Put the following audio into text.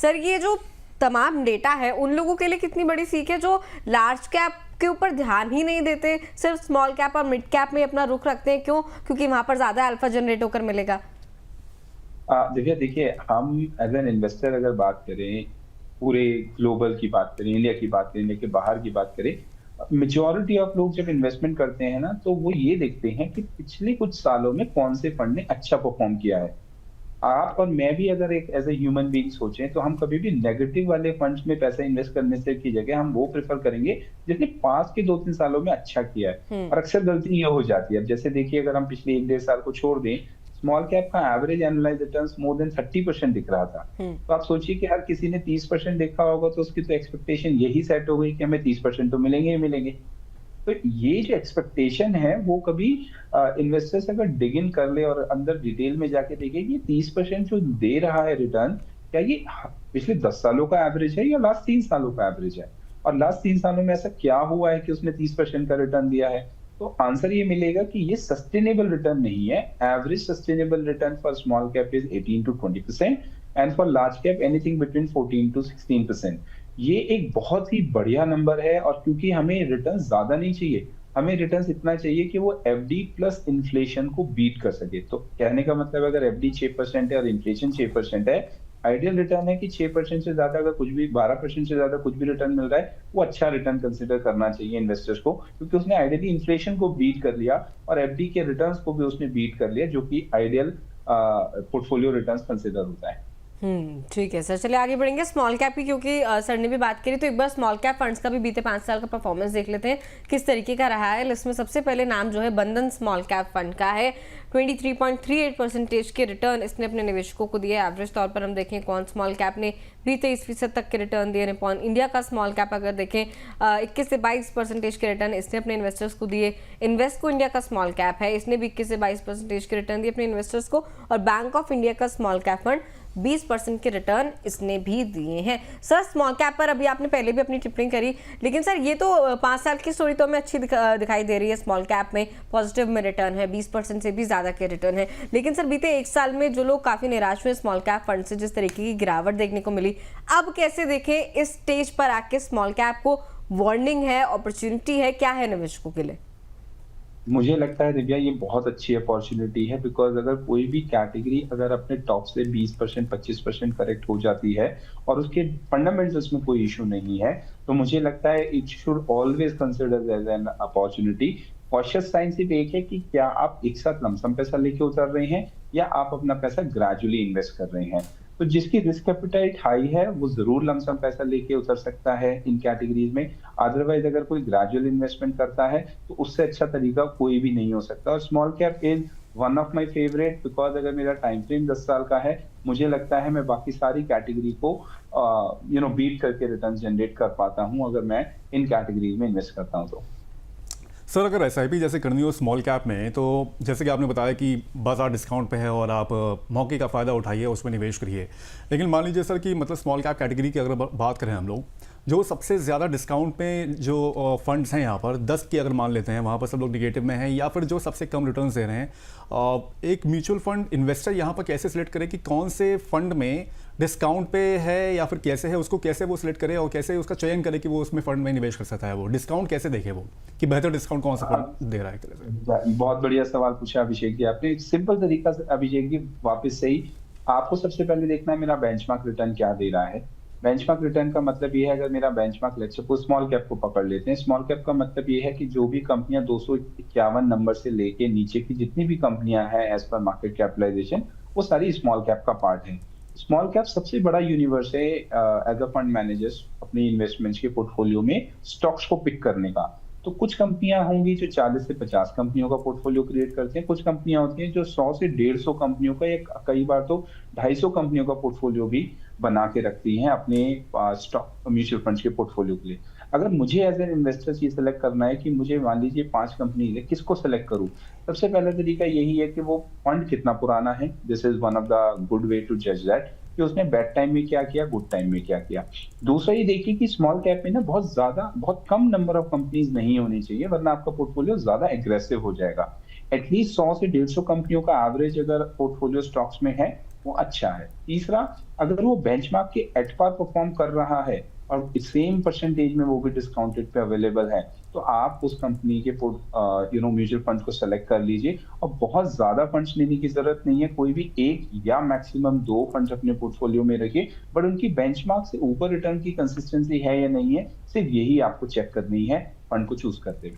Sir ये जो तमाम डेटा है उन लोगों के लिए कितनी बड़ी सीख है जो लार्ज कैप के ऊपर ध्यान ही नहीं देते, सिर्फ स्मॉल कैप और मिड कैप में अपना रुख रखते हैं। क्यों? क्योंकि वहां पर ज्यादा अल्फा जनरेट होकर मिलेगा। दिव्या देखिए, हम एज एन इन्वेस्टर अगर बात करें, पूरे ग्लोबल की बात करें, इंडिया की बात करें, इंडिया के बाहर की बात करें, मेजोरिटी ऑफ लोग जब इन्वेस्टमेंट करते हैं ना, तो वो ये देखते हैं कि पिछले कुछ सालों में कौन से फंड ने अच्छा परफॉर्म किया है। आप और मैं भी अगर एक एज ए ह्यूमन बीइंग सोचें, तो हम कभी भी नेगेटिव वाले फंड्स में पैसा इन्वेस्ट करने से की जगह हम वो प्रेफर करेंगे जिसने पास के 2-3 सालों में अच्छा किया है। और अक्सर गलती ये हो जाती है। अब जैसे देखिए, अगर हम पिछले 1-1.5 साल को छोड़ दें, स्मॉल कैप का average analyse returns more than 30% दिख रहा था। तो आप सोचिए कि हर किसी ने 30% देखा होगा, तो उसकी तो एक्सपेक्टेशन यही सेट हो गई कि हमें 30% तो मिलेंगे ही मिलेंगे। तो ये जो एक्सपेक्टेशन है, वो कभी इन्वेस्टर्स अगर डिग इन कर ले और अंदर डिटेल में जाके देखे कि 30% जो दे रहा है रिटर्न, क्या ये पिछले 10 सालों का एवरेज है या लास्ट 3 सालों का एवरेज है, और लास्ट 3 सालों में ऐसा क्या हुआ है कि उसने 30% का रिटर्न दिया है। तो आंसर ये मिलेगा कि ये सस्टेनेबल रिटर्न नहीं है। Average sustainable return for small cap is 18 to 20% and for large cap anything between 14 to 16%। ये एक बहुत ही बढ़िया नंबर है, और क्योंकि हमें रिटर्न ज्यादा नहीं चाहिए, हमें रिटर्न इतना चाहिए कि वो एफडी प्लस इन्फ्लेशन को बीट कर सके। तो कहने का मतलब, अगर एफडी 6% है और इन्फ्लेशन 6% है, आइडियल रिटर्न है कि 6% से ज्यादा, अगर कुछ भी 12% से ज्यादा कुछ भी रिटर्न मिल रहा है, वो अच्छा रिटर्न कंसिडर करना चाहिए इन्वेस्टर्स को, क्योंकि उसने आइडियली इन्फ्लेशन को बीट कर लिया और एफडी के रिटर्न्स को भी उसने बीट कर लिया, जो कि आइडियल पोर्टफोलियो रिटर्न्स कंसिडर होता है। ठीक है सर, चलिए आगे बढ़ेंगे स्मॉल कैप की, क्योंकि सर ने भी बात करी, तो एक बार स्मॉल कैप फंड्स का भी बीते 5 साल का परफॉर्मेंस देख लेते हैं किस तरीके का रहा है। लिस्ट में सबसे पहले नाम जो है बंधन स्मॉल कैप फंड का है। 23.38% के रिटर्न इसने अपने निवेशकों को दिए। एवरेज तौर पर हम देखें कौन स्मॉल कैप ने 20-23% तक के रिटर्न दिए। निपॉन इंडिया का स्मॉल कैप अगर देखें 21 से 22% के रिटर्न इसने अपने इन्वेस्टर्स को दिए। इन्वेस्को इंडिया का स्मॉल कैप है, इसने भी 21 से 22% के रिटर्न दिए अपने इन्वेस्टर्स को। और बैंक ऑफ इंडिया का स्मॉल कैप फंड 20% के रिटर्न इसने भी दिए हैं। सर स्मॉल कैप पर अभी आपने पहले भी अपनी टिप्पणी करी, लेकिन सर ये तो 5 साल की स्टोरी तो हमें अच्छी दिखाई दे रही है। स्मॉल कैप में पॉजिटिव में रिटर्न है, 20% से भी ज्यादा के रिटर्न है। लेकिन सर बीते 1 साल में जो लोग काफी निराश हुए स्मॉल कैप फंड से, जिस तरीके की गिरावट देखने को मिली, अब कैसे देखें इस स्टेज पर आके स्मॉल कैप को? वार्निंग है, अपॉर्चुनिटी है, क्या है निवेशकों के लिए? मुझे लगता है दिव्या, ये बहुत अच्छी अपॉर्चुनिटी है, बिकॉज अगर कोई भी कैटेगरी अगर अपने टॉप से 20% 25% करेक्ट हो जाती है और उसके फंडामेंटल्स में कोई इशू नहीं है, तो मुझे लगता है it should always consider as an opportunity. Cautious sign सिर्फ एक है कि क्या आप एक साथ लमसम पैसा लेके उतर रहे हैं या आप अपना पैसा ग्रेजुअली इन्वेस्ट कर रहे हैं। तो जिसकी रिस्क एपिटाइट हाई है, वो जरूर लमसम पैसा लेके उतर सकता है इन कैटेगरीज में। अदरवाइज अगर कोई ग्रेजुअल इन्वेस्टमेंट करता है, तो उससे अच्छा तरीका कोई भी नहीं हो सकता। और small cap is one of my favourite, because अगर मेरा टाइम फ्रेम 10 साल का है, मुझे लगता है मैं बाकी सारी कैटेगरी को बीट करके रिटर्न जनरेट कर पाता हूं अगर मैं इन कैटेगरीज में इन्वेस्ट करता हूं तो। सर अगर एसआईपी जैसे करनी हो स्मॉल कैप में, तो जैसे कि आपने बताया कि बाजार डिस्काउंट पे है और आप मौके का फ़ायदा उठाइए, उसमें निवेश करिए। लेकिन मान लीजिए सर कि मतलब स्मॉल कैप कैटेगरी की अगर बात करें हम लोग, जो सबसे ज़्यादा डिस्काउंट पे जो फंड्स हैं यहाँ पर 10 की अगर मान लेते हैं, वहाँ पर सब लोग निगेटिव में हैं, या फिर जो सबसे कम रिटर्न्स दे रहे हैं, एक म्यूचुअल फंड इन्वेस्टर यहाँ पर कैसे सिलेक्ट करे कि कौन से फंड में डिस्काउंट पे है या फिर कैसे है, उसको कैसे वो सिलेक्ट करे और कैसे उसका चयन करे कि वो उसमें फंड में निवेश कर सकता है? वो डिस्काउंट कैसे देखे वो कि बेहतर डिस्काउंट कौन सा फंड दे रहा है एक तरह से? बहुत बढ़िया सवाल पूछा अभिषेक जी आपने। सिंपल तरीका से अभिषेक जी, वापस से ही आपको सबसे पहले देखना है मेरा बेंचमार्क रिटर्न क्या दे रहा है। बेंचमार्क रिटर्न का मतलब ये है, अगर मेरा benchmark, let's suppose small cap को पकड़ लेते हैं, स्मॉल कैप का मतलब ये है कि जो भी कंपनियां 251 नंबर से लेके नीचे की जितनी भी कंपनियां हैं एज पर मार्केट कैपिटलाइजेशन, वो सारी स्मॉल कैप का पार्ट है। स्मॉल कैप सबसे बड़ा यूनिवर्स है एज अ फंड मैनेजर्स अपनी इन्वेस्टमेंट्स के पोर्टफोलियो में स्टॉक्स को पिक करने का। तो कुछ कंपनियां होंगी जो 40 से 50 कंपनियों का पोर्टफोलियो क्रिएट करते हैं, कुछ कंपनियां होती हैं जो 100 से 150 कंपनियों का, या कई बार तो 250 कंपनियों का पोर्टफोलियो भी बना के रखती हैं अपने स्टॉक म्यूचुअल फंड्स के पोर्टफोलियो के लिए। अगर मुझे एज एन इन्वेस्टर ये सेलेक्ट करना है कि मुझे मान लीजिए 5 कंपनी है, किसको सेलेक्ट करूं, सबसे पहला तरीका यही है कि वो फंड कितना पुराना है। This is one of the good way to जज दैट कि उसने बैड टाइम में क्या किया, गुड टाइम में क्या किया। दूसरा ये देखिए कि स्मॉल कैप में ना बहुत कम नंबर ऑफ कंपनीज नहीं होनी चाहिए, वरना आपका पोर्टफोलियो ज्यादा एग्रेसिव हो जाएगा। एटलीस्ट 100 से 150 कंपनियों का एवरेज अगर पोर्टफोलियो स्टॉक्स में है, वो अच्छा है। तीसरा, अगर वो बेंचमार्क के एट पार परफॉर्म कर रहा है और सेम परसेंटेज में वो भी डिस्काउंटेड पे अवेलेबल है, तो आप उस कंपनी के म्यूचुअल फंड को सेलेक्ट कर लीजिए। और बहुत ज्यादा फंड्स लेने की जरूरत नहीं है, कोई भी एक या मैक्सिमम 2 फंड्स अपने पोर्टफोलियो में रखिए, बट उनकी बेंचमार्क से ऊपर रिटर्न की कंसिस्टेंसी है या नहीं है, सिर्फ यही आपको चेक करनी है फंड को चूज करते हुए।